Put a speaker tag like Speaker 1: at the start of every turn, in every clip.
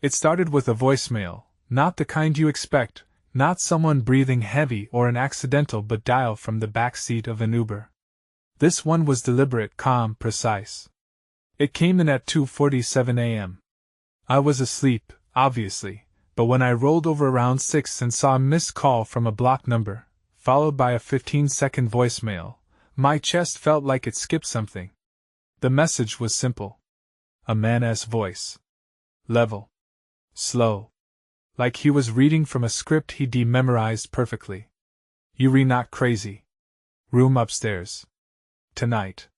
Speaker 1: It started with a voicemail, not the kind you expect, not someone breathing heavy or an accidental but dial from the back seat of an Uber. This one was deliberate, calm, precise. It came in at 2:47 a.m. I was asleep, obviously, but when I rolled over around 6 and saw a missed call from a blocked number, followed by a 15-second voicemail, my chest felt like it skipped something. The message was simple. A man's voice. Level. Slow. Like he was reading from a script he'd memorized perfectly. You're not crazy. Room upstairs. Tonight.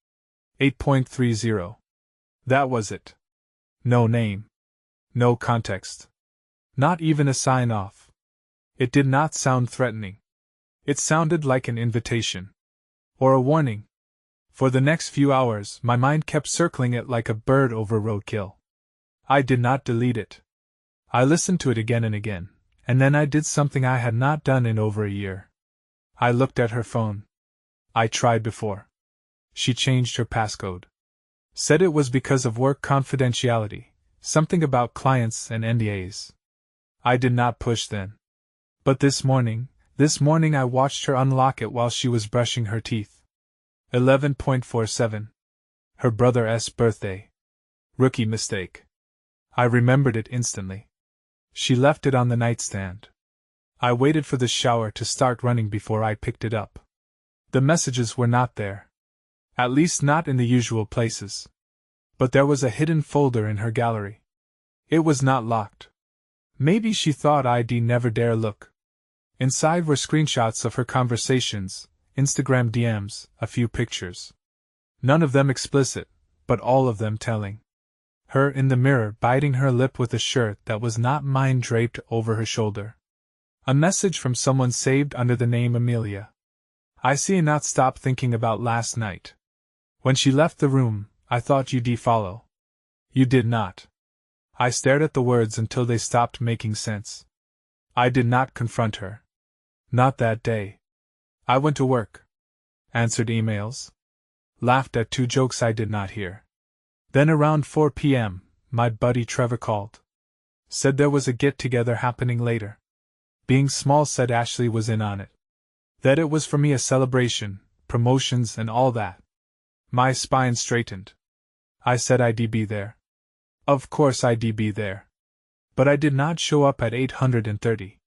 Speaker 1: 8.30. That was it. No name. No context. Not even a sign-off. It did not sound threatening. It sounded like an invitation. Or a warning. For the next few hours, my mind kept circling it like a bird over roadkill. I did not delete it. I listened to it again and again, and then I did something I had not done in over a year. I looked at her phone. I tried before. She changed her passcode. Said it was because of work confidentiality, something about clients and NDAs. I did not push then. But this morning I watched her unlock it while she was brushing her teeth. 11.47. Her brother's birthday. Rookie mistake. I remembered it instantly. She left it on the nightstand. I waited for the shower to start running before I picked it up. The messages were not there. At least not in the usual places. But there was a hidden folder in her gallery. It was not locked. Maybe she thought I'd never dare look. Inside were screenshots of her conversations, Instagram DMs, a few pictures. None of them explicit, but all of them telling. Her in the mirror biting her lip with a shirt that was not mine draped over her shoulder. A message from someone saved under the name Amelia. I see not stop thinking about last night. When she left the room, I thought you'd follow. You did not. I stared at the words until they stopped making sense. I did not confront her. Not that day. I went to work. Answered emails. Laughed at 2 jokes I did not hear. Then around 4 p.m., my buddy Trevor called. Said there was a get-together happening later. Being small said Ashley was in on it. That it was for me a celebration, promotions and all that. My spine straightened. I said I'd be there. Of course I'd be there. But I did not show up at 830.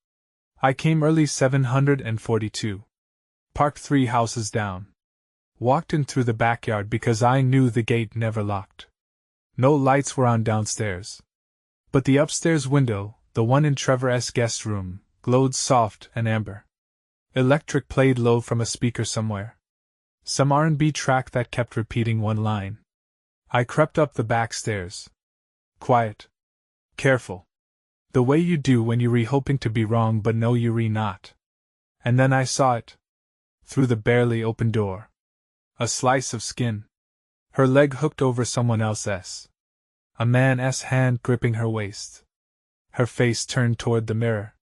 Speaker 1: I came early 742. Parked 3 houses down. Walked in through the backyard because I knew the gate never locked. No lights were on downstairs. But the upstairs window, the one in Trevor's guest room, glowed soft and amber. Electric played low from a speaker somewhere. Some R&B track that kept repeating one line. I crept up the back stairs. Quiet. Careful. The way you do when you're hoping to be wrong but know you're not. And then I saw it. Through the barely open door. A slice of skin. Her leg hooked over someone else's. A man's hand gripping her waist. Her face turned toward the mirror.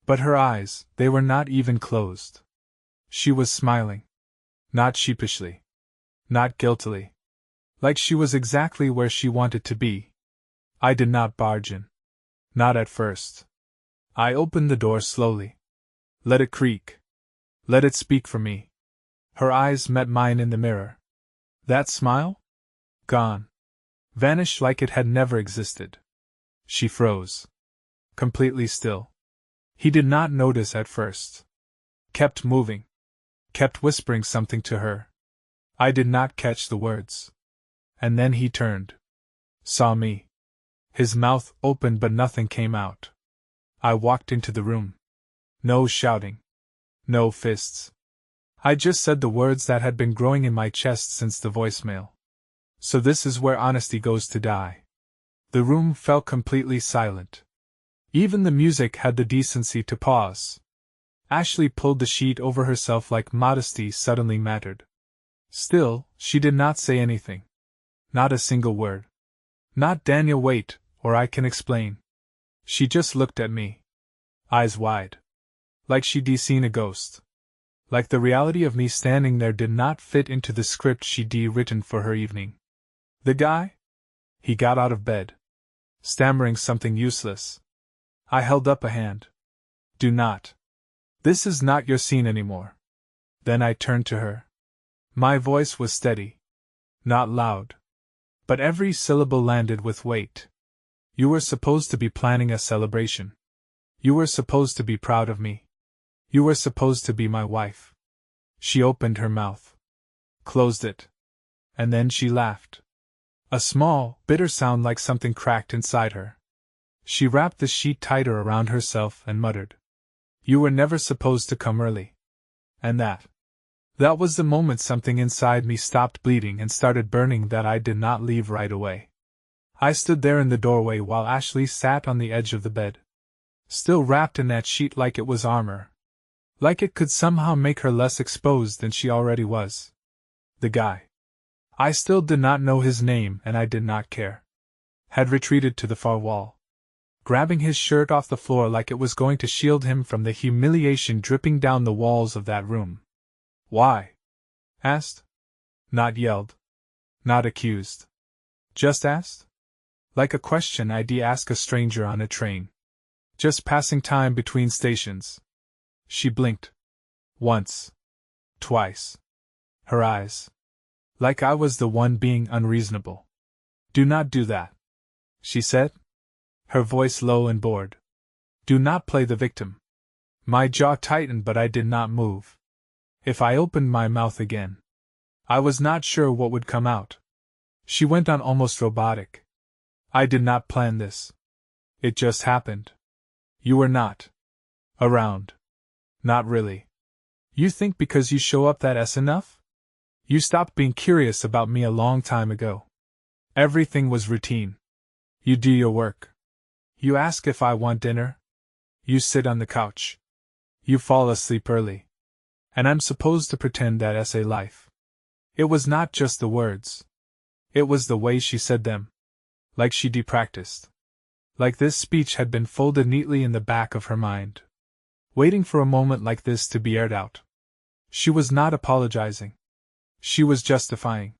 Speaker 1: But her eyes, they were not even closed. She was smiling. Not sheepishly. Not guiltily. Like she was exactly where she wanted to be. I did not barge in. Not at first. I opened the door slowly. Let it creak. Let it speak for me. Her eyes met mine in the mirror. That smile? Gone. Vanished like it had never existed. She froze. Completely still. He did not notice at first. Kept moving. Kept whispering something to her. I did not catch the words. And then he turned. Saw me. His mouth opened but nothing came out. I walked into the room. No shouting. No fists. I just said the words that had been growing in my chest since the voicemail. So this is where honesty goes to die. The room fell completely silent. Even the music had the decency to pause. Ashley pulled the sheet over herself like modesty suddenly mattered. Still, she did not say anything. Not a single word. Not Daniel, wait, or I can explain. She just looked at me. Eyes wide. Like she'd seen a ghost. Like the reality of me standing there did not fit into the script she'd written for her evening. The guy? He got out of bed. stammering something useless. I held up a hand. Do not. This is not your scene anymore. Then I turned to her. My voice was steady. Not loud. But every syllable landed with weight. You were supposed to be planning a celebration. You were supposed to be proud of me. You were supposed to be my wife. She opened her mouth. Closed it. And then she laughed. A small, bitter sound like something cracked inside her. She wrapped the sheet tighter around herself and muttered. You were never supposed to come early. And that was the moment something inside me stopped bleeding and started burning that I did not leave right away. I stood there in the doorway while Ashley sat on the edge of the bed. Still wrapped in that sheet like it was armor. Like it could somehow make her less exposed than she already was. The guy. I still did not know his name and I did not care. Had retreated to the far wall. Grabbing his shirt off the floor like it was going to shield him from the humiliation dripping down the walls of that room. Why? Asked. Not yelled. Not accused. Just asked? Like a question I'd ask a stranger on a train. Just passing time between stations. She blinked. Once. Twice. Her eyes. Like I was the one being unreasonable. Do not do that, she said. Her voice low and bored. Do not play the victim. My jaw tightened but I did not move. If I opened my mouth again, I was not sure what would come out. She went on almost robotic. I did not plan this. It just happened. You were not around. Not really. You think because you show up that's enough? You stopped being curious about me a long time ago. Everything was routine. You do your work. You ask if I want dinner. You sit on the couch. You fall asleep early. And I'm supposed to pretend that's a life. It was not just the words. It was the way she said them. Like she'd practiced. Like this speech had been folded neatly in the back of her mind. Waiting for a moment like this to be aired out. She was not apologizing. She was justifying.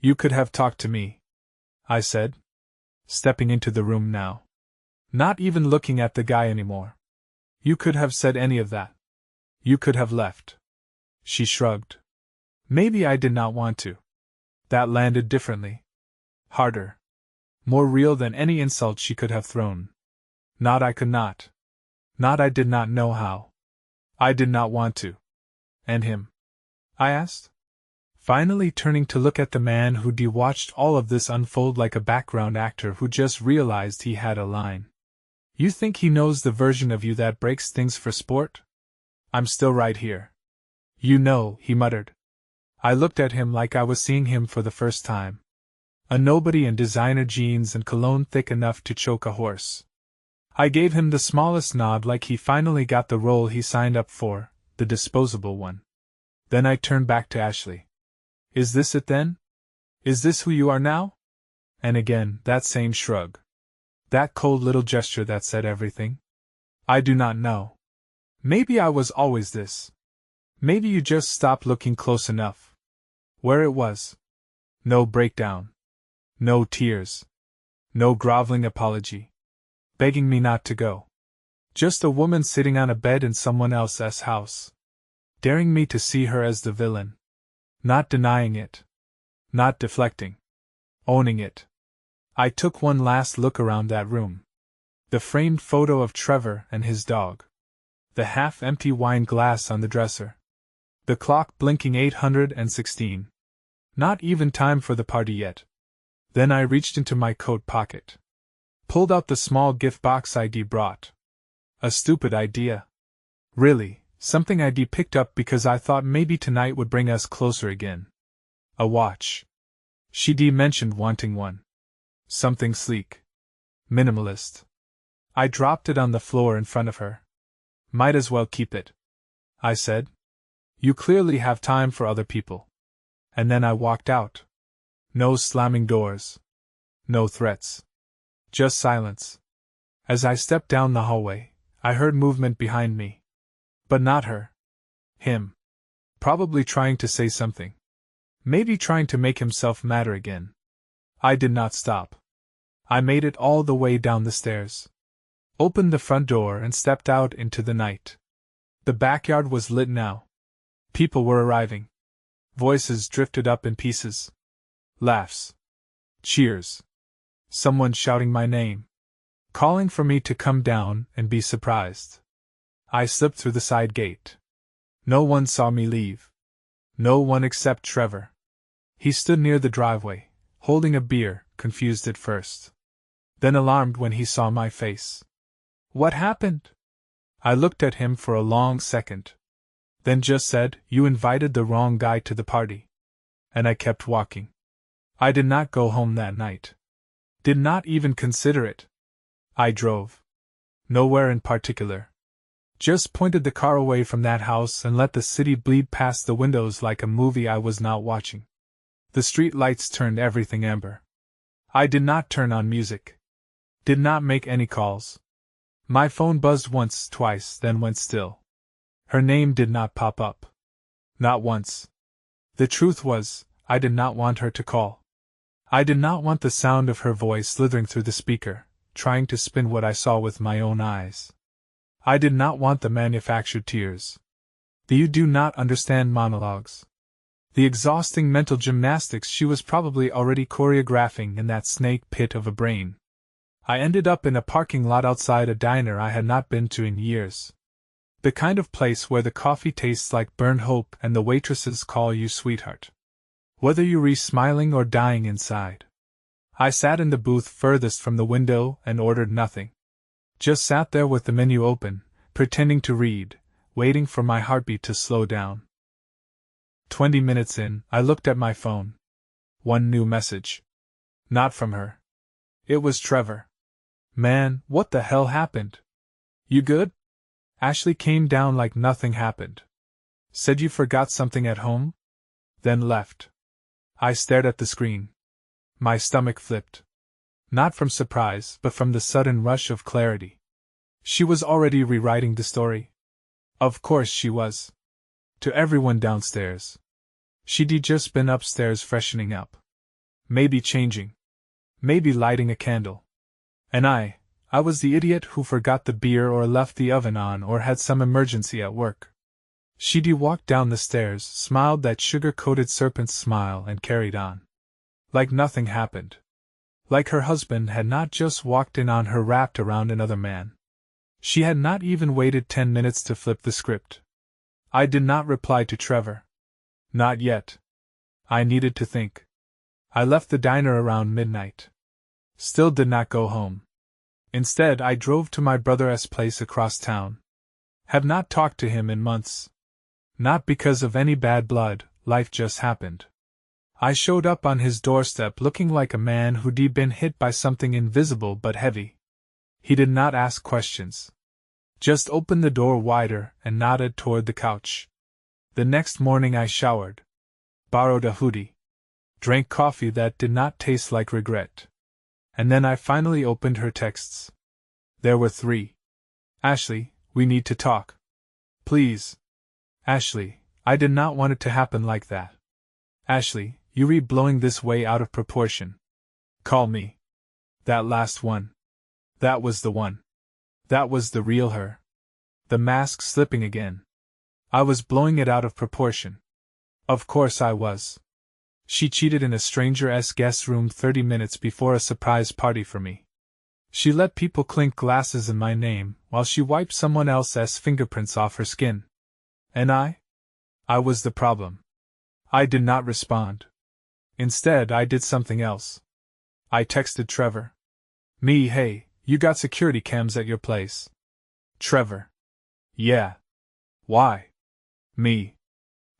Speaker 1: You could have talked to me, I said. Stepping into the room now. Not even looking at the guy anymore. You could have said any of that. You could have left. She shrugged. Maybe I did not want to. That landed differently. Harder. More real than any insult she could have thrown. Not I could not. Not I did not know how. I did not want to. And him? I asked. Finally turning to look at the man who'd watched all of this unfold like a background actor who just realized he had a line. You think he knows the version of you that breaks things for sport? I'm still right here. You know, he muttered. I looked at him like I was seeing him for the first time. A nobody in designer jeans and cologne thick enough to choke a horse. I gave him the smallest nod like he finally got the role he signed up for, the disposable one. Then I turned back to Ashley. Is this it then? Is this who you are now? And again, that same shrug. That cold little gesture that said everything. I do not know. Maybe I was always this. Maybe you just stopped looking close enough. Where it was. No breakdown. No tears. No groveling apology. Begging me not to go. Just a woman sitting on a bed in someone else's house. Daring me to see her as the villain. Not denying it. Not deflecting. Owning it. I took one last look around that room. The framed photo of Trevor and his dog. The half-empty wine glass on the dresser. The clock blinking 816. Not even time for the party yet. Then I reached into my coat pocket. Pulled out the small gift box I'd brought. A stupid idea. Really. Something I'd picked up because I thought maybe tonight would bring us closer again. A watch. She'd mentioned wanting one. Something sleek. Minimalist. I dropped it on the floor in front of her. Might as well keep it, I said. You clearly have time for other people. And then I walked out. No slamming doors. No threats. Just silence. As I stepped down the hallway, I heard movement behind me. But not her. Him. Probably trying to say something. Maybe trying to make himself matter again. I did not stop. I made it all the way down the stairs, opened the front door and stepped out into the night. The backyard was lit now. People were arriving. Voices drifted up in pieces. Laughs. Cheers. Someone shouting my name. Calling for me to come down and be surprised. I slipped through the side gate. No one saw me leave. No one except Trevor. He stood near the driveway, holding a beer, confused at first. Then alarmed when he saw my face. What happened? I looked at him for a long second. Then just said, "You invited the wrong guy to the party." And I kept walking. I did not go home that night. Did not even consider it. I drove. Nowhere in particular. Just pointed the car away from that house and let the city bleed past the windows like a movie I was not watching. The street lights turned everything amber. I did not turn on music. Did not make any calls. My phone buzzed once, twice, then went still. Her name did not pop up. Not once. The truth was, I did not want her to call. I did not want the sound of her voice slithering through the speaker, trying to spin what I saw with my own eyes. I did not want the manufactured tears. The "you do not understand" monologues. The exhausting mental gymnastics she was probably already choreographing in that snake pit of a brain. I ended up in a parking lot outside a diner I had not been to in years. The kind of place where the coffee tastes like burned hope and the waitresses call you sweetheart, whether you're smiling or dying inside. I sat in the booth furthest from the window and ordered nothing. Just sat there with the menu open, pretending to read, waiting for my heartbeat to slow down. 20 minutes in, I looked at my phone. One new message. Not from her. It was Trevor. Man, what the hell happened? You good? Ashley came down like nothing happened. Said you forgot something at home? Then left. I stared at the screen. My stomach flipped. Not from surprise, but from the sudden rush of clarity. She was already rewriting the story. Of course she was. To everyone downstairs. She'd just been upstairs freshening up. Maybe changing. Maybe lighting a candle. And I was the idiot who forgot the beer or left the oven on or had some emergency at work. She'd walked down the stairs, smiled that sugar-coated serpent's smile and carried on. Like nothing happened. Like her husband had not just walked in on her wrapped around another man. She had not even waited 10 minutes to flip the script. I did not reply to Trevor. Not yet. I needed to think. I left the diner around midnight. Still did not go home. Instead, I drove to my brother's place across town. Have not talked to him in months. Not because of any bad blood, life just happened. I showed up on his doorstep looking like a man who'd been hit by something invisible but heavy. He did not ask questions. Just opened the door wider and nodded toward the couch. The next morning I showered. Borrowed a hoodie. Drank coffee that did not taste like regret. And then I finally opened her texts. There were 3. Ashley, we need to talk. Please. Ashley, I did not want it to happen like that. Ashley, you're blowing this way out of proportion. Call me. That last one. That was the one. That was the real her. The mask slipping again. I was blowing it out of proportion. Of course I was. She cheated in a stranger's guest room 30 minutes before a surprise party for me. She let people clink glasses in my name while she wiped someone else's fingerprints off her skin. And I was the problem. I did not respond. Instead, I did something else. I texted Trevor. Me, hey, you got security cams at your place? Trevor. Yeah. Why? Me.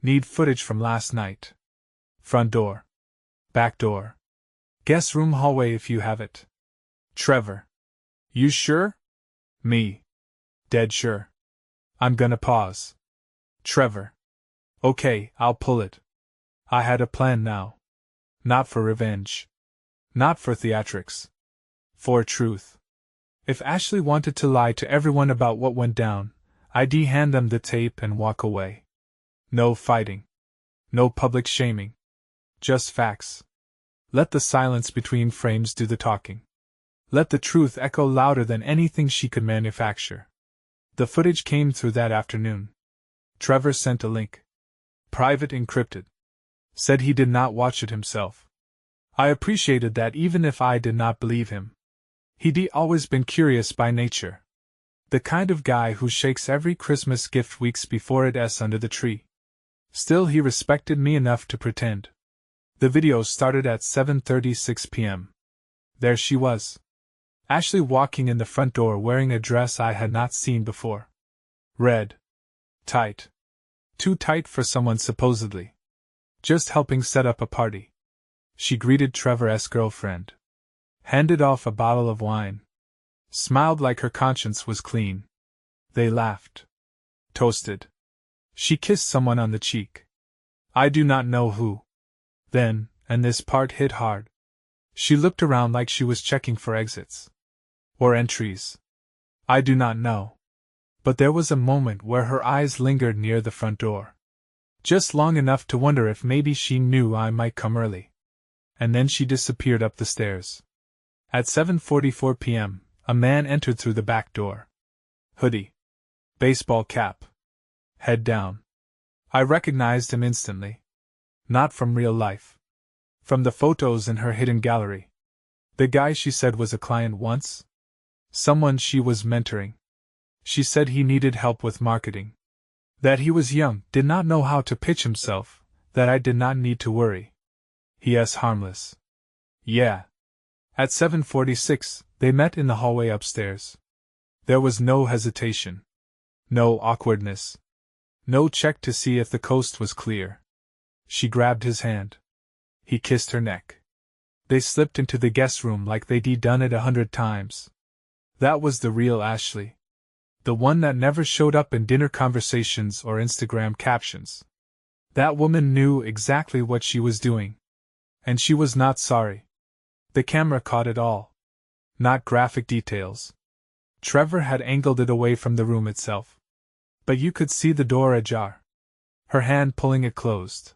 Speaker 1: Need footage from last night. Front door. Back door. Guest room hallway if you have it. Trevor. You sure? Me. Dead sure. I'm gonna pause. Trevor. Okay, I'll pull it. I had a plan now. Not for revenge. Not for theatrics. For truth. If Ashley wanted to lie to everyone about what went down, I'd hand them the tape and walk away. No fighting. No public shaming. Just facts. Let the silence between frames do the talking. Let the truth echo louder than anything she could manufacture. The footage came through that afternoon. Trevor sent a link. Private encrypted. Said he did not watch it himself. I appreciated that even if I did not believe him. He'd always been curious by nature. The kind of guy who shakes every Christmas gift weeks before it's under the tree. Still, he respected me enough to pretend. The video started at 7:36 p.m. There she was. Ashley walking in the front door wearing a dress I had not seen before. Red. Tight. Too tight for someone supposedly just helping set up a party. She greeted Trevor's girlfriend. Handed off a bottle of wine. Smiled like her conscience was clean. They laughed. Toasted. She kissed someone on the cheek. I do not know who. Then, and this part hit hard, she looked around like she was checking for exits. Or entries. I do not know. But there was a moment where her eyes lingered near the front door. Just long enough to wonder if maybe she knew I might come early. And then she disappeared up the stairs. At 7:44 p.m., a man entered through the back door. Hoodie. Baseball cap. Head down. I recognized him instantly. Not from real life. From the photos in her hidden gallery. The guy she said was a client once? Someone she was mentoring. She said he needed help with marketing. That he was young, did not know how to pitch himself, that I did not need to worry. He.S. harmless. Yeah. At 7:46, they met in the hallway upstairs. There was no hesitation. No awkwardness. No check to see if the coast was clear. She grabbed his hand. He kissed her neck. They slipped into the guest room like they'd done it 100 times. That was the real Ashley. The one that never showed up in dinner conversations or Instagram captions. That woman knew exactly what she was doing. And she was not sorry. The camera caught it all. Not graphic details. Trevor had angled it away from the room itself. But you could see the door ajar. Her hand pulling it closed.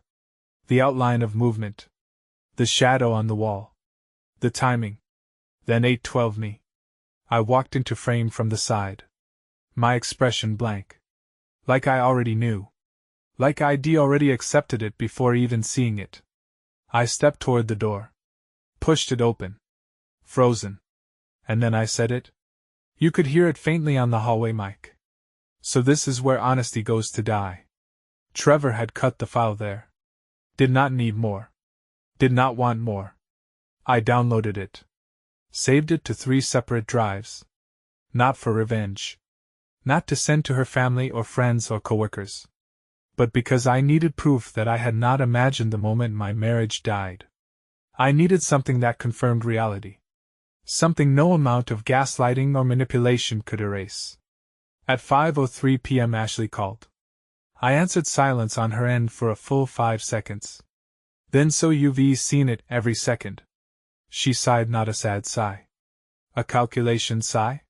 Speaker 1: The outline of movement. The shadow on the wall. The timing. Then 8:12 me. I walked into frame from the side. My expression blank. Like I already knew. Like I'd already accepted it before even seeing it. I stepped toward the door. Pushed it open. Frozen. And then I said it. You could hear it faintly on the hallway mic. So this is where honesty goes to die. Trevor had cut the file there. Did not need more. Did not want more. I downloaded it. Saved it to 3 separate drives. Not for revenge. Not to send to her family or friends or coworkers. But because I needed proof that I had not imagined the moment my marriage died. I needed something that confirmed reality. Something no amount of gaslighting or manipulation could erase. At 5:03 p.m. Ashley called. I answered silence on her end for a full 5 seconds. Then so you've seen it every second. She sighed, not a sad sigh. A calculation sigh?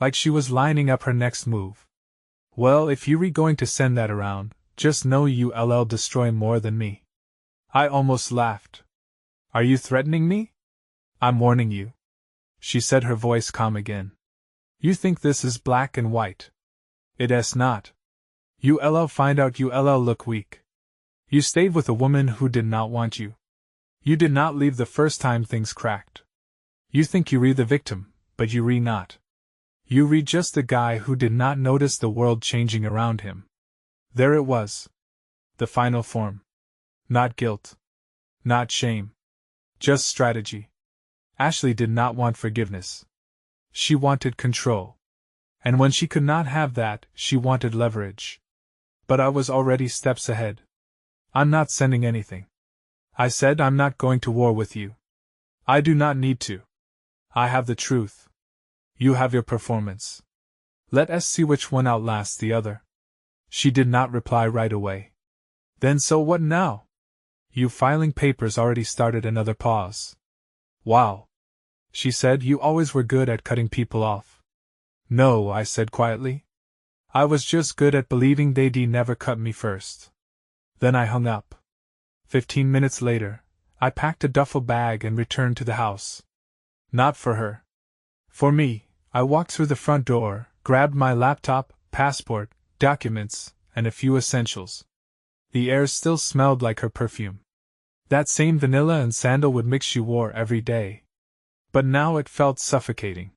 Speaker 1: Like she was lining up her next move. Well, if you're going to send that around, just know you'll destroy more than me. I almost laughed. Are you threatening me? I'm warning you. She said, her voice calm again. You think this is black and white. It's not. You'll find out you'll look weak. You stayed with a woman who did not want you. You did not leave the first time things cracked. You think you re the victim, but you re not. You re just the guy who did not notice the world changing around him. There it was. The final form. Not guilt. Not shame. Just strategy. Ashley did not want forgiveness. She wanted control. And when she could not have that, she wanted leverage. But I was already steps ahead. I'm not sending anything. I said I'm not going to war with you. I do not need to. I have the truth. You have your performance. Let us see which one outlasts the other. She did not reply right away. Then so what now? You filing papers already started another pause. Wow. She said, you always were good at cutting people off. No, I said quietly. I was just good at believing they'd never cut me first. Then I hung up. 15 minutes later, I packed a duffel bag and returned to the house. Not for her. For me, I walked through the front door, grabbed my laptop, passport, documents, and a few essentials. The air still smelled like her perfume. That same vanilla and sandalwood mix she wore every day. But now it felt suffocating.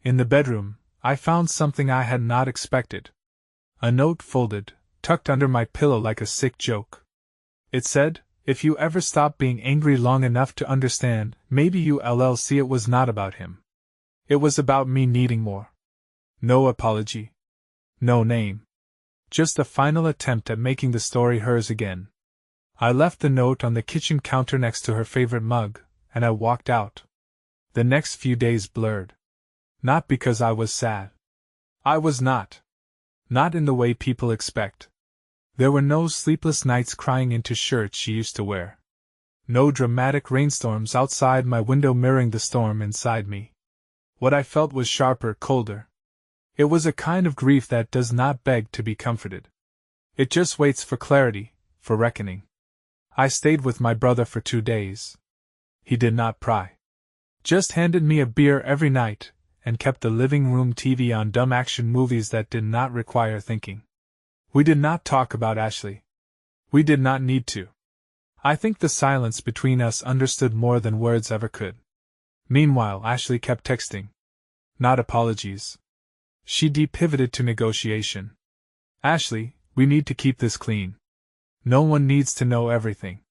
Speaker 1: In the bedroom, I found something I had not expected. A note folded, tucked under my pillow like a sick joke. It said, "If you ever stop being angry long enough to understand, maybe you'll see it was not about him. It was about me needing more." No apology. No name. Just a final attempt at making the story hers again. I left the note on the kitchen counter next to her favorite mug, and I walked out. The next few days blurred. Not because I was sad. I was not. Not in the way people expect. There were no sleepless nights crying into shirts she used to wear. No dramatic rainstorms outside my window mirroring the storm inside me. What I felt was sharper, colder. It was a kind of grief that does not beg to be comforted. It just waits for clarity, for reckoning. I stayed with my brother for 2 days. He did not pry. Just handed me a beer every night, and kept the living room TV on dumb action movies that did not require thinking. We did not talk about Ashley. We did not need to. I think the silence between us understood more than words ever could. Meanwhile, Ashley kept texting. Not apologies. She pivoted to negotiation. Ashley, we need to keep this clean. No one needs to know everything.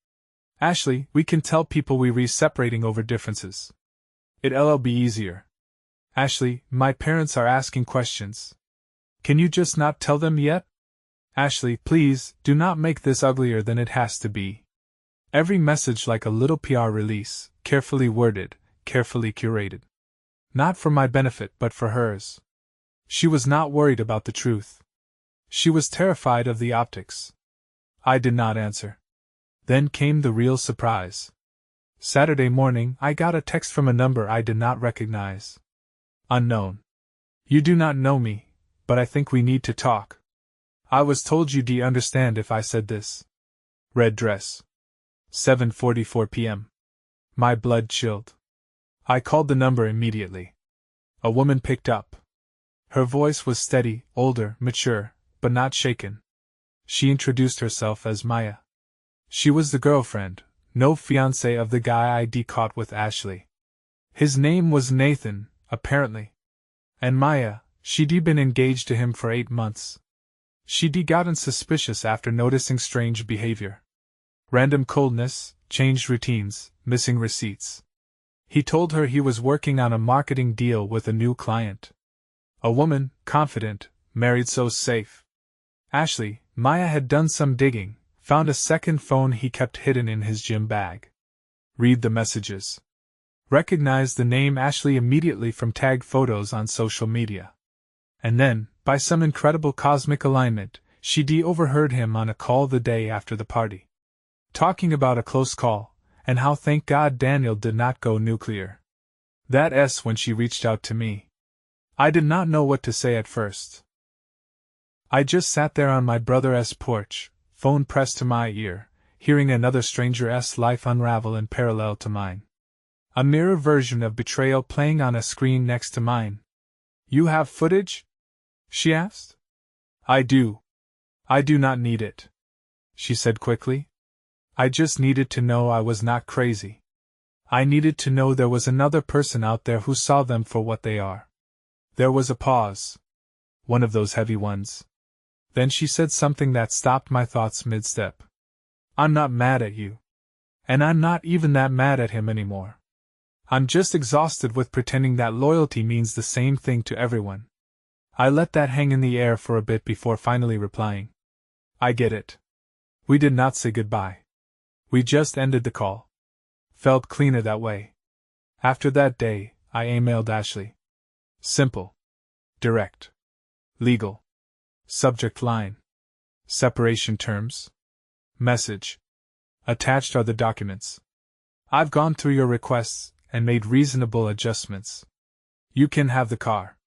Speaker 1: Ashley, we can tell people we re-separating over differences. It'll be easier. Ashley, my parents are asking questions. Can you just not tell them yet? Ashley, please, do not make this uglier than it has to be. Every message like a little PR release, carefully worded, carefully curated. Not for my benefit but for hers. She was not worried about the truth. She was terrified of the optics. I did not answer. Then came the real surprise. Saturday morning, I got a text from a number I did not recognize. Unknown. You do not know me, but I think we need to talk. I was told you'd understand if I said this. Red dress. 7:44 p.m. My blood chilled. I called the number immediately. A woman picked up. Her voice was steady, older, mature, but not shaken. She introduced herself as Maya. She was the girlfriend, no fiancé of the guy I'd caught with Ashley. His name was Nathan, apparently. And Maya, she'd been engaged to him for 8 months. She'd gotten suspicious after noticing strange behavior. Random coldness, changed routines, missing receipts. He told her he was working on a marketing deal with a new client. A woman, confident, married so safe. Ashley, Maya had done some digging, found a second phone he kept hidden in his gym bag. Read the messages. Recognized the name Ashley immediately from tagged photos on social media. And then, by some incredible cosmic alignment, she'd overheard him on a call the day after the party. Talking about a close call, and how thank God Daniel did not go nuclear. That's when she reached out to me. I did not know what to say at first. I just sat there on my brother's porch, phone pressed to my ear, hearing another stranger's life unravel in parallel to mine. A mirror version of Betrayal playing on a screen next to mine. You have footage? She asked. I do. I do not need it, she said quickly. I just needed to know I was not crazy. I needed to know there was another person out there who saw them for what they are. There was a pause. One of those heavy ones. Then she said something that stopped my thoughts mid-step. I'm not mad at you. And I'm not even that mad at him anymore. I'm just exhausted with pretending that loyalty means the same thing to everyone. I let that hang in the air for a bit before finally replying. I get it. We did not say goodbye. We just ended the call. Felt cleaner that way. After that day, I emailed Ashley. Simple. Direct. Legal. Subject line. Separation terms. Message. Attached are the documents. I've gone through your requests and made reasonable adjustments. You can have the car.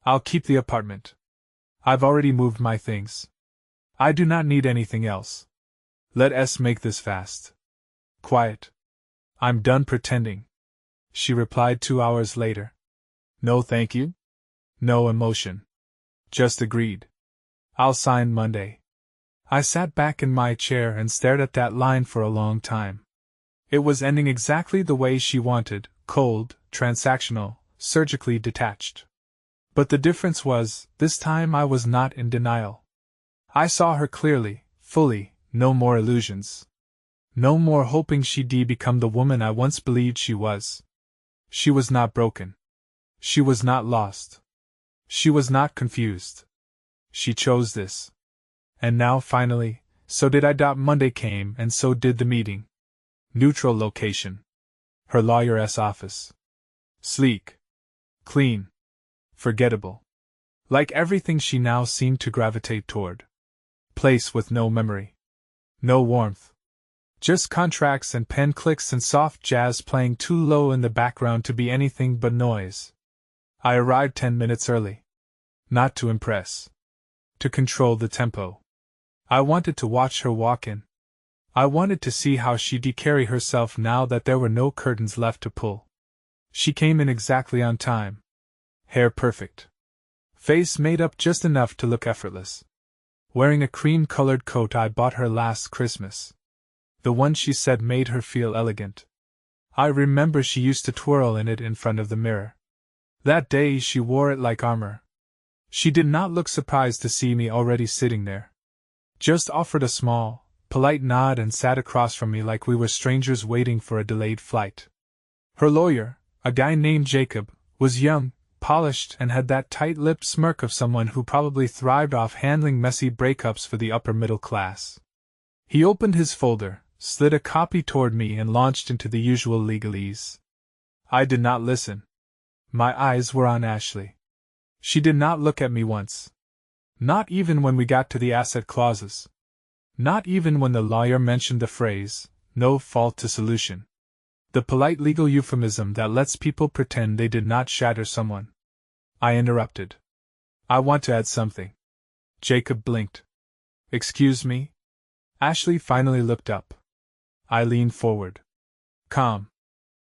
Speaker 1: I'll keep the apartment. I've already moved my things. I do not need anything else. Let's make this fast. Quiet. I'm done pretending, she replied 2 hours later. No thank you? No emotion. Just agreed. I'll sign Monday. I sat back in my chair and stared at that line for a long time. It was ending exactly the way she wanted, cold, transactional, surgically detached. But the difference was, this time I was not in denial. I saw her clearly, fully, no more illusions. No more hoping she'd become the woman I once believed she was. She was not broken. She was not lost. She was not confused. She chose this. And now, finally, so did I. Monday came, and so did the meeting. Neutral location. Her lawyer's office. Sleek. Clean. Forgettable. Like everything she now seemed to gravitate toward. Place with no memory. No warmth. Just contracts and pen clicks and soft jazz playing too low in the background to be anything but noise. I arrived 10 minutes early. Not to impress. To control the tempo. I wanted to watch her walk in. I wanted to see how she'd carry herself now that there were no curtains left to pull. She came in exactly on time. Hair perfect. Face made up just enough to look effortless. Wearing a cream-colored coat I bought her last Christmas. The one she said made her feel elegant. I remember she used to twirl in it in front of the mirror. That day she wore it like armor. She did not look surprised to see me already sitting there. Just offered a small, polite nod and sat across from me like we were strangers waiting for a delayed flight. Her lawyer, a guy named Jacob, was young, polished, and had that tight-lipped smirk of someone who probably thrived off handling messy breakups for the upper middle class. He opened his folder, slid a copy toward me, and launched into the usual legalese. I did not listen. My eyes were on Ashley. She did not look at me once. Not even when we got to the asset clauses. Not even when the lawyer mentioned the phrase, no fault to solution. The polite legal euphemism that lets people pretend they did not shatter someone. I interrupted. I want to add something. Jacob blinked. Excuse me? Ashley finally looked up. I leaned forward. Calm.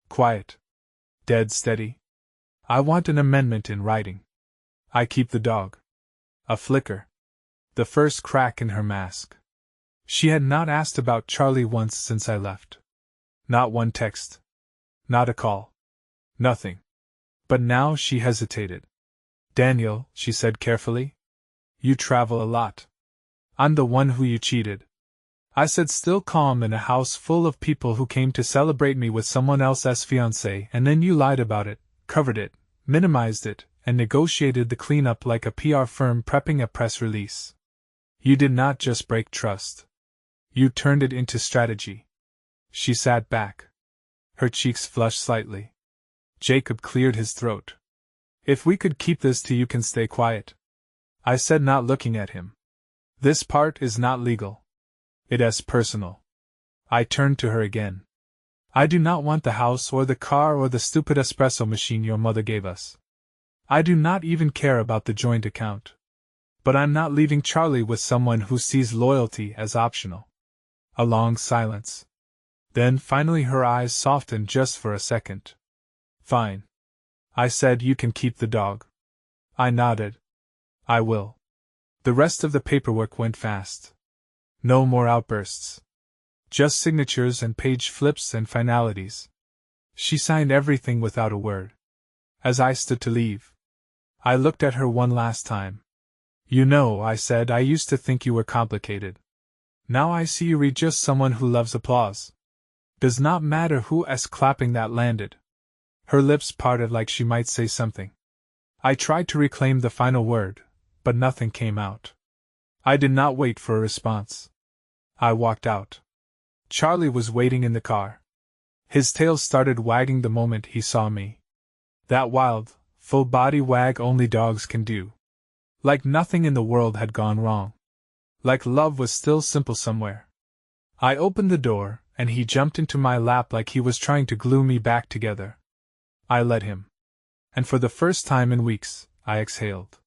Speaker 1: Quiet. Dead steady. I want an amendment in writing. I keep the dog. A flicker. The first crack in her mask. She had not asked about Charlie once since I left. Not one text. Not a call. Nothing. But now she hesitated. Daniel, she said carefully. You travel a lot. I'm the one who you cheated. I said, still calm in a house full of people who came to celebrate me with someone else's fiancé, and then you lied about it, covered it, minimized it, and negotiated the cleanup like a PR firm prepping a press release. You did not just break trust. You turned it into strategy. She sat back. Her cheeks flushed slightly. Jacob cleared his throat. If we could keep this till you can stay quiet. I said, not looking at him. This part is not legal. It is personal. I turned to her again. I do not want the house or the car or the stupid espresso machine your mother gave us. I do not even care about the joint account. But I'm not leaving Charlie with someone who sees loyalty as optional. A long silence. Then finally her eyes softened just for a second. Fine. I said, you can keep the dog. I nodded. I will. The rest of the paperwork went fast. No more outbursts. Just signatures and page flips and finalities. She signed everything without a word. As I stood to leave, I looked at her one last time. You know, I said, I used to think you were complicated. Now I see you're just someone who loves applause. Does not matter who's clapping that landed. Her lips parted like she might say something. I tried to reclaim the final word, but nothing came out. I did not wait for a response. I walked out. Charlie was waiting in the car. His tail started wagging the moment he saw me. That wild, full-body wag only dogs can do. Like nothing in the world had gone wrong. Like love was still simple somewhere. I opened the door, and he jumped into my lap like he was trying to glue me back together. I let him. And for the first time in weeks, I exhaled.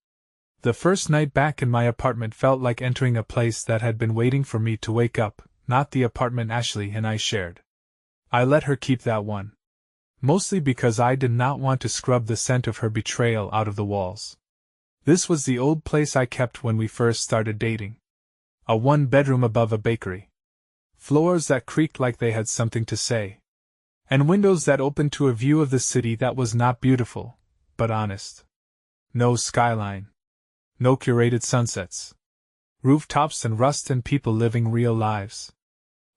Speaker 1: The first night back in my apartment felt like entering a place that had been waiting for me to wake up, not the apartment Ashley and I shared. I let her keep that one. Mostly because I did not want to scrub the scent of her betrayal out of the walls. This was the old place I kept when we first started dating. A one-bedroom above a bakery. Floors that creaked like they had something to say. And windows that opened to a view of the city that was not beautiful, but honest. No skyline. No curated sunsets. Rooftops and rust and people living real lives.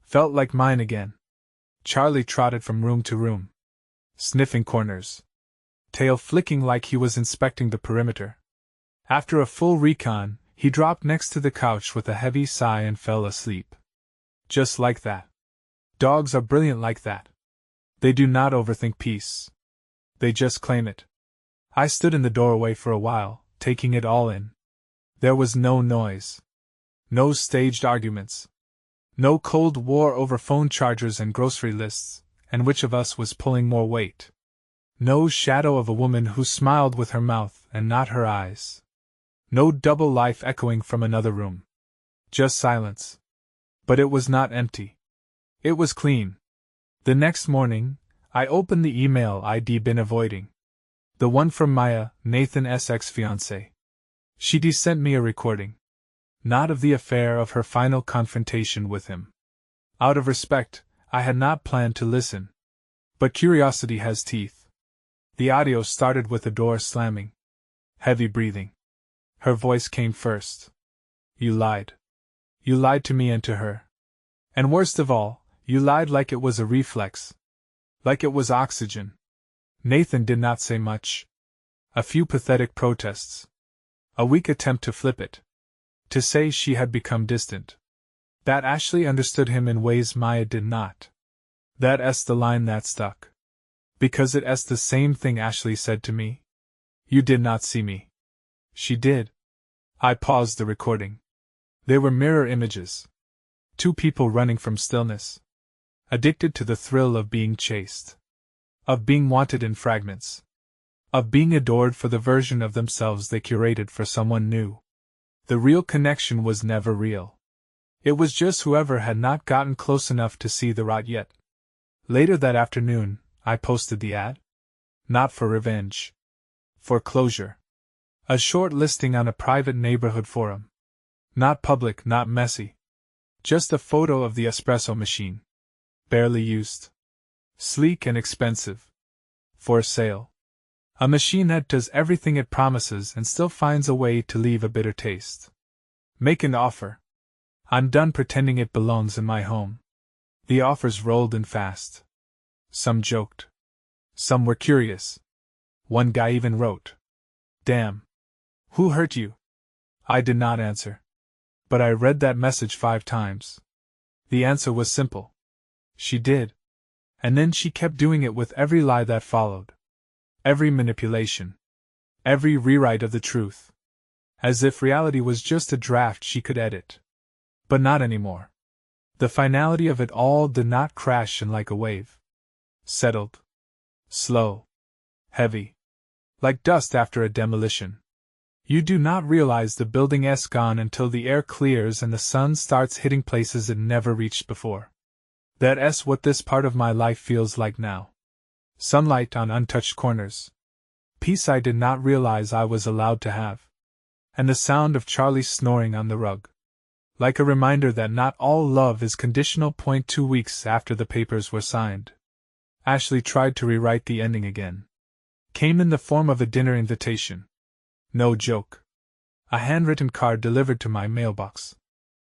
Speaker 1: Felt like mine again. Charlie trotted from room to room, sniffing corners, tail flicking like he was inspecting the perimeter. After a full recon, he dropped next to the couch with a heavy sigh and fell asleep. Just like that. Dogs are brilliant like that. They do not overthink peace. They just claim it. I stood in the doorway for a while, taking it all in. There was no noise. No staged arguments. No Cold War over phone chargers and grocery lists, and which of us was pulling more weight. No shadow of a woman who smiled with her mouth and not her eyes. No double life echoing from another room. Just silence. But it was not empty. It was clean. The next morning, I opened the email I'd been avoiding. The one from Maya, Nathan's ex-fiancée. She'd sent me a recording. Not of the affair, of her final confrontation with him. Out of respect, I had not planned to listen. But curiosity has teeth. The audio started with the door slamming. Heavy breathing. Her voice came first. You lied. You lied to me and to her. And worst of all, you lied like it was a reflex. Like it was oxygen. Nathan did not say much. A few pathetic protests. A weak attempt to flip it. To say she had become distant. That Ashley understood him in ways Maya did not. That's the line that stuck. Because it's the same thing Ashley said to me. You did not see me. She did. I paused the recording. They were mirror images. Two people running from stillness. Addicted to the thrill of being chased. Of being wanted in fragments. Of being adored for the version of themselves they curated for someone new. The real connection was never real. It was just whoever had not gotten close enough to see the rot yet. Later that afternoon, I posted the ad. Not for revenge. For closure. A short listing on a private neighborhood forum. Not public, not messy. Just a photo of the espresso machine. Barely used. Sleek and expensive. For sale. A machine that does everything it promises and still finds a way to leave a bitter taste. Make an offer. I'm done pretending it belongs in my home. The offers rolled in fast. Some joked. Some were curious. One guy even wrote, "Damn. Who hurt you?" I did not answer. But I read that message 5 times. The answer was simple. She did. And then she kept doing it with every lie that followed. Every manipulation. Every rewrite of the truth. As if reality was just a draft she could edit. But not anymore. The finality of it all did not crash in like a wave. Settled. Slow. Heavy. Like dust after a demolition. You do not realize the building's gone until the air clears and the sun starts hitting places it never reached before. That's what this part of my life feels like now. Sunlight on untouched corners. Peace I did not realize I was allowed to have. And the sound of Charlie snoring on the rug. Like a reminder that not all love is conditional. 2 weeks after the papers were signed. Ashley tried to rewrite the ending again. Came in the form of a dinner invitation. No joke. A handwritten card delivered to my mailbox.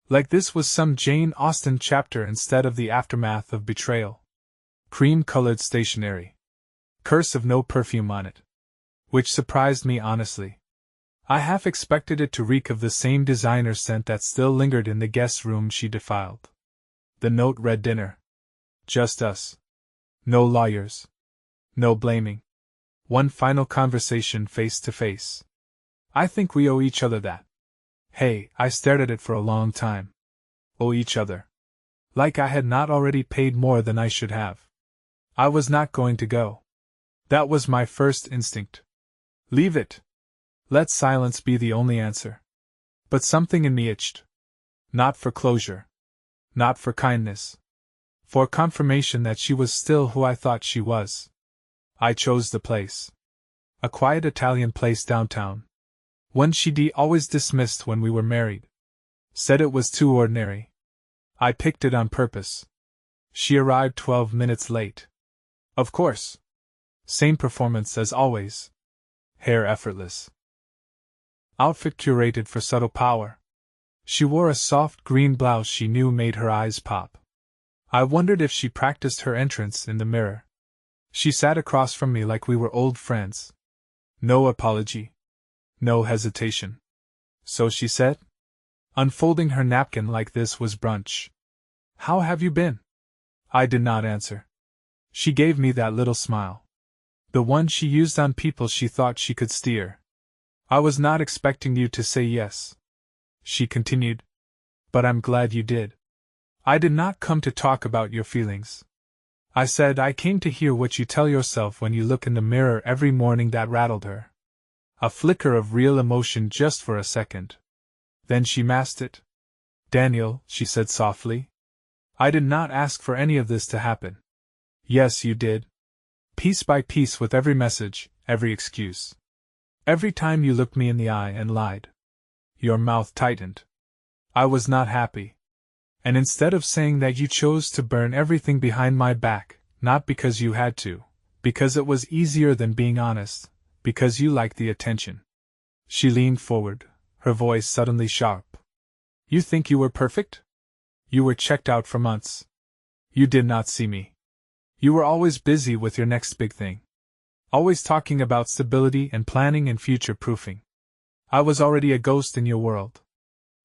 Speaker 1: Like this was some Jane Austen chapter instead of the aftermath of betrayal. Cream-colored stationery. Curse of no perfume on it. Which surprised me honestly. I half expected it to reek of the same designer scent that still lingered in the guest room she defiled. The note read dinner. Just us. No lawyers. No blaming. One final conversation face to face. I think we owe each other that. Hey, I stared at it for a long time. Owe each other. Like I had not already paid more than I should have. I was not going to go. That was my first instinct. Leave it. Let silence be the only answer. But something in me itched. Not for closure. Not for kindness. For confirmation that she was still who I thought she was. I chose the place. A quiet Italian place downtown. One she'd always dismissed when we were married. Said it was too ordinary. I picked it on purpose. She arrived 12 minutes late. Of course. Same performance as always. Hair effortless. Outfit curated for subtle power. She wore a soft green blouse she knew made her eyes pop. I wondered if she practiced her entrance in the mirror. She sat across from me like we were old friends. No apology. No hesitation. So she said? Unfolding her napkin like this was brunch. How have you been? I did not answer. She gave me that little smile. The one she used on people she thought she could steer. I was not expecting you to say yes. She continued. But I'm glad you did. I did not come to talk about your feelings. I said I came to hear what you tell yourself when you look in the mirror every morning. That rattled her. A flicker of real emotion just for a second. Then she masked it. Daniel, she said softly. I did not ask for any of this to happen. Yes, you did. Piece by piece, with every message, every excuse. Every time you looked me in the eye and lied. Your mouth tightened. I was not happy. And instead of saying that, you chose to burn everything behind my back, not because you had to, because it was easier than being honest, because you liked the attention. She leaned forward, her voice suddenly sharp. You think you were perfect? You were checked out for months. You did not see me. You were always busy with your next big thing. Always talking about stability and planning and future-proofing. I was already a ghost in your world.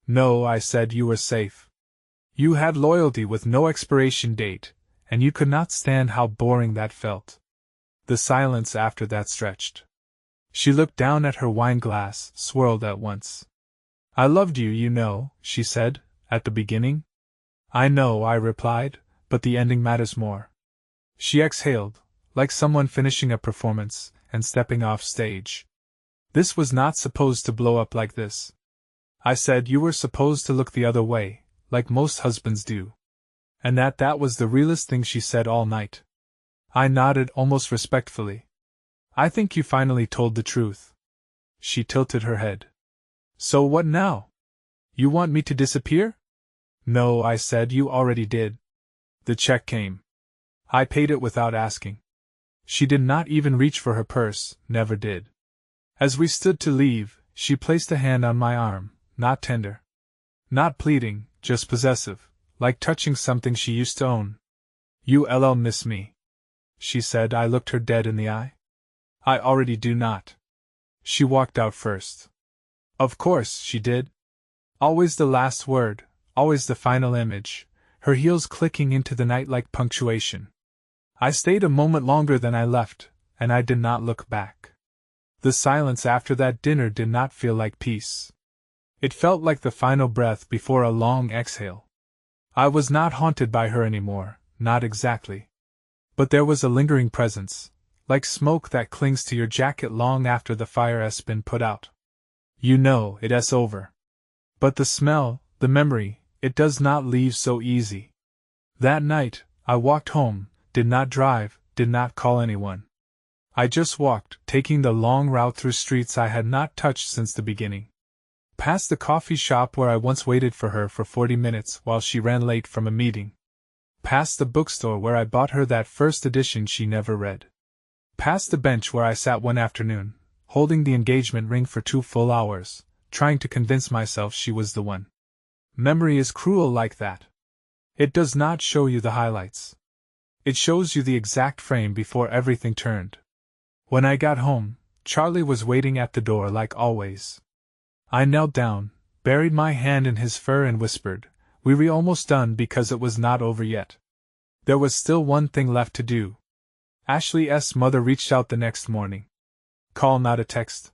Speaker 1: No, I said, you were safe. You had loyalty with no expiration date, and you could not stand how boring that felt. The silence after that stretched. She looked down at her wine glass, swirled at once. I loved you, you know, she said, at the beginning. I know, I replied, but the ending matters more. She exhaled, like someone finishing a performance and stepping off stage. This was not supposed to blow up like this. I said you were supposed to look the other way, like most husbands do. And that was the realest thing she said all night. I nodded almost respectfully. I think you finally told the truth. She tilted her head. So what now? You want me to disappear? No, I said, you already did. The check came. I paid it without asking. She did not even reach for her purse, never did. As we stood to leave, she placed a hand on my arm, not tender. Not pleading, just possessive, like touching something she used to own. You'll miss me, she said. I looked her dead in the eye. I already do not. She walked out first. Of course, she did. Always the last word, always the final image, her heels clicking into the night like punctuation. I stayed a moment longer than I left, and I did not look back. The silence after that dinner did not feel like peace. It felt like the final breath before a long exhale. I was not haunted by her anymore, not exactly. But there was a lingering presence, like smoke that clings to your jacket long after the fire has been put out. You know it's over. But the smell, the memory, it does not leave so easy. That night, I walked home, did not drive, did not call anyone. I just walked, taking the long route through streets I had not touched since the beginning. Past the coffee shop where I once waited for her for 40 minutes while she ran late from a meeting. Past the bookstore where I bought her that first edition she never read. Past the bench where I sat one afternoon, holding the engagement ring for 2 full hours, trying to convince myself she was the one. Memory is cruel like that. It does not show you the highlights. It shows you the exact frame before everything turned. When I got home, Charlie was waiting at the door like always. I knelt down, buried my hand in his fur and whispered, "We're almost done," because it was not over yet. There was still one thing left to do. Ashley's mother reached out the next morning. Call, not a text.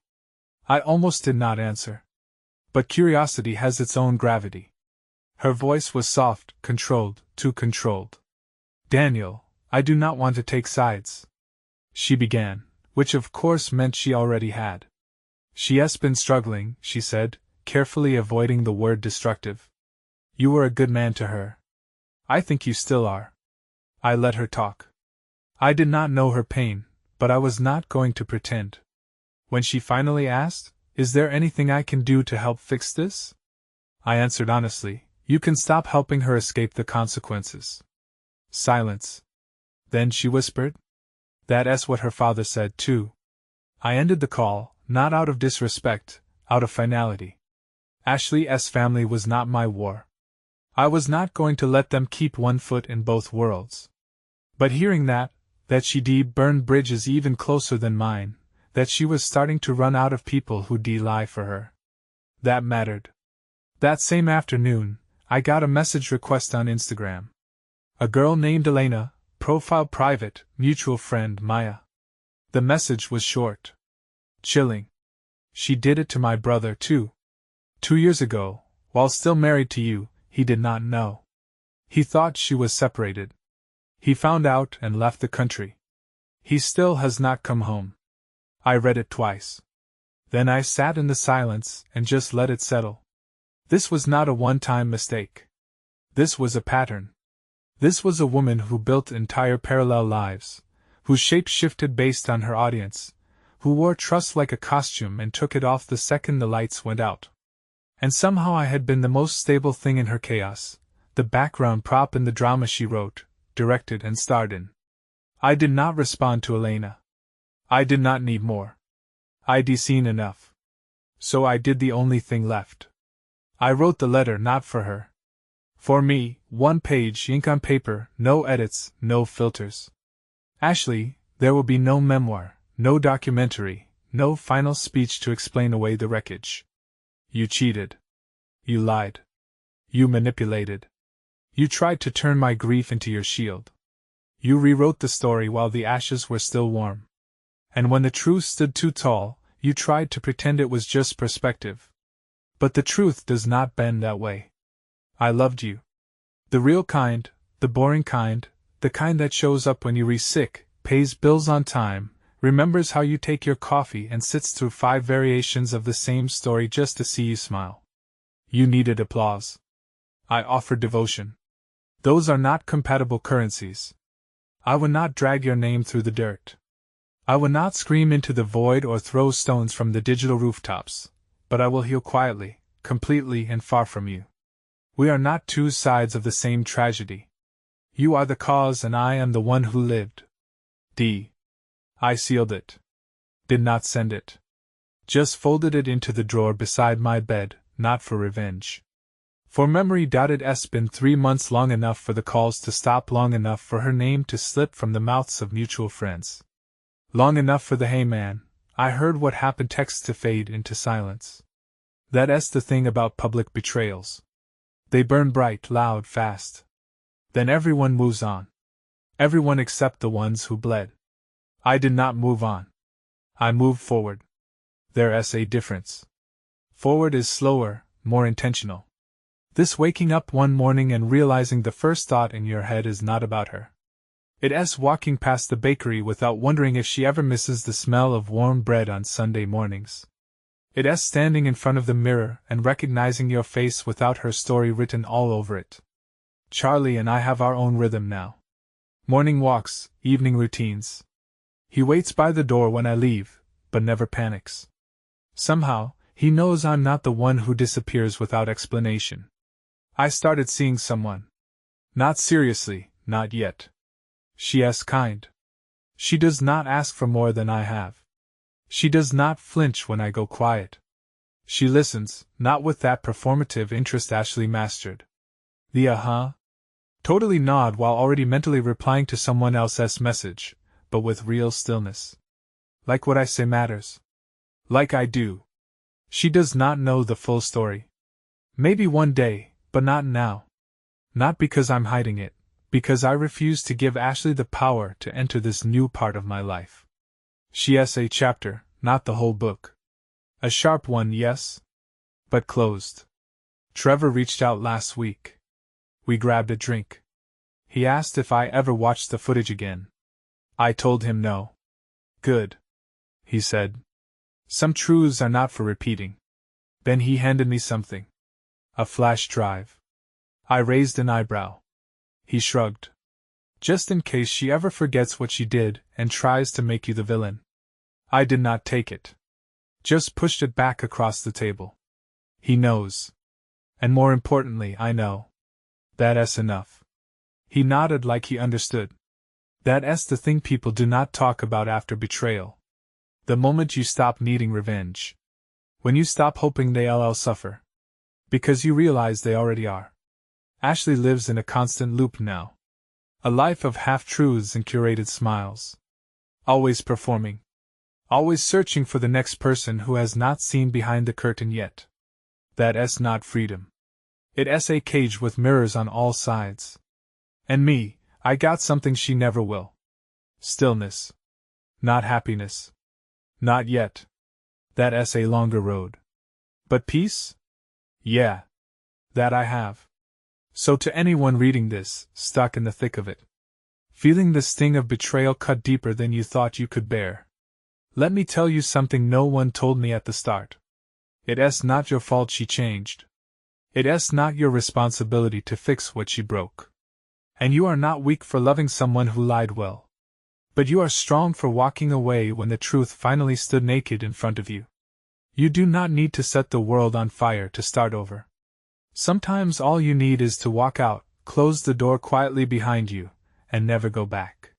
Speaker 1: I almost did not answer. But curiosity has its own gravity. Her voice was soft, controlled, too controlled. "Daniel, I do not want to take sides," she began, which of course meant she already had. "She has been struggling," she said, carefully avoiding the word destructive. "You were a good man to her. I think you still are." I let her talk. I did not know her pain, but I was not going to pretend. When she finally asked, "Is there anything I can do to help fix this?" I answered honestly, "You can stop helping her escape the consequences." Silence. Then she whispered, "That's what her father said too." I ended the call, not out of disrespect, out of finality. Ashley's family was not my war. I was not going to let them keep one foot in both worlds. But hearing that she'd burned bridges even closer than mine, that she was starting to run out of people who'd lie for her, that mattered. That same afternoon, I got a message request on Instagram. A girl named Elena, profile private, mutual friend Maya. The message was short. Chilling. She did it to my brother too. 2 years ago, while still married to you, he did not know. He thought she was separated. He found out and left the country. He still has not come home. I read it twice. Then I sat in the silence and just let it settle. This was not a one-time mistake. This was a pattern. This was a woman who built entire parallel lives, whose shape shifted based on her audience, who wore trust like a costume and took it off the second the lights went out. And somehow I had been the most stable thing in her chaos, the background prop in the drama she wrote, directed and starred in. I did not respond to Elena. I did not need more. I'd seen enough. So I did the only thing left. I wrote the letter not for her. For me, 1 page, ink on paper, no edits, no filters. Ashley, there will be no memoir, no documentary, no final speech to explain away the wreckage. You cheated. You lied. You manipulated. You tried to turn my grief into your shield. You rewrote the story while the ashes were still warm. And when the truth stood too tall, you tried to pretend it was just perspective. But the truth does not bend that way. I loved you. The real kind, the boring kind, the kind that shows up when you're sick, pays bills on time, remembers how you take your coffee and sits through 5 variations of the same story just to see you smile. You needed applause. I offered devotion. Those are not compatible currencies. I would not drag your name through the dirt. I would not scream into the void or throw stones from the digital rooftops, but I will heal quietly, completely and far from you. We are not 2 sides of the same tragedy. You are the cause and I am the one who lived. I sealed it. Did not send it. Just folded it into the drawer beside my bed, not for revenge. For memory. It's been 3 months, long enough for the calls to stop, long enough for her name to slip from the mouths of mutual friends. Long enough for the "hey man, I heard what happened" text to fade into silence. That's the thing about public betrayals. They burn bright, loud, fast. Then everyone moves on. Everyone except the ones who bled. I did not move on. I moved forward. There's a difference. Forward is slower, more intentional. This waking up one morning and realizing the first thought in your head is not about her. It's walking past the bakery without wondering if she ever misses the smell of warm bread on Sunday mornings. It's standing in front of the mirror and recognizing your face without her story written all over it. Charlie and I have our own rhythm now. Morning walks, evening routines. He waits by the door when I leave, but never panics. Somehow, he knows I'm not the one who disappears without explanation. I started seeing someone. Not seriously, not yet. She's kind. She does not ask for more than I have. She does not flinch when I go quiet. She listens, not with that performative interest Ashley mastered. The totally nod while already mentally replying to someone else's message, but with real stillness. Like what I say matters. Like I do. She does not know the full story. Maybe one day, but not now. Not because I'm hiding it, because I refuse to give Ashley the power to enter this new part of my life. She's a chapter, not the whole book. A sharp one, yes, but closed. Trevor reached out last week. We grabbed a drink. He asked if I ever watched the footage again. I told him no. Good, he said. Some truths are not for repeating. Then he handed me something. A flash drive. I raised an eyebrow. He shrugged. Just in case she ever forgets what she did and tries to make you the villain. I did not take it. Just pushed it back across the table. He knows. And more importantly, I know. That's enough. He nodded like he understood. That's the thing people do not talk about after betrayal. The moment you stop needing revenge. When you stop hoping they'll suffer. Because you realize they already are. Ashley lives in a constant loop now. A life of half-truths and curated smiles. Always performing. Always searching for the next person who has not seen behind the curtain yet. That's not freedom. It's a cage with mirrors on all sides. And me, I got something she never will. Stillness. Not happiness. Not yet. That's a longer road. But peace? Yeah. That I have. So to anyone reading this, stuck in the thick of it, feeling the sting of betrayal cut deeper than you thought you could bear, let me tell you something no one told me at the start. It's not your fault she changed. It's not your responsibility to fix what she broke. And you are not weak for loving someone who lied well. But you are strong for walking away when the truth finally stood naked in front of you. You do not need to set the world on fire to start over. Sometimes all you need is to walk out, close the door quietly behind you, and never go back.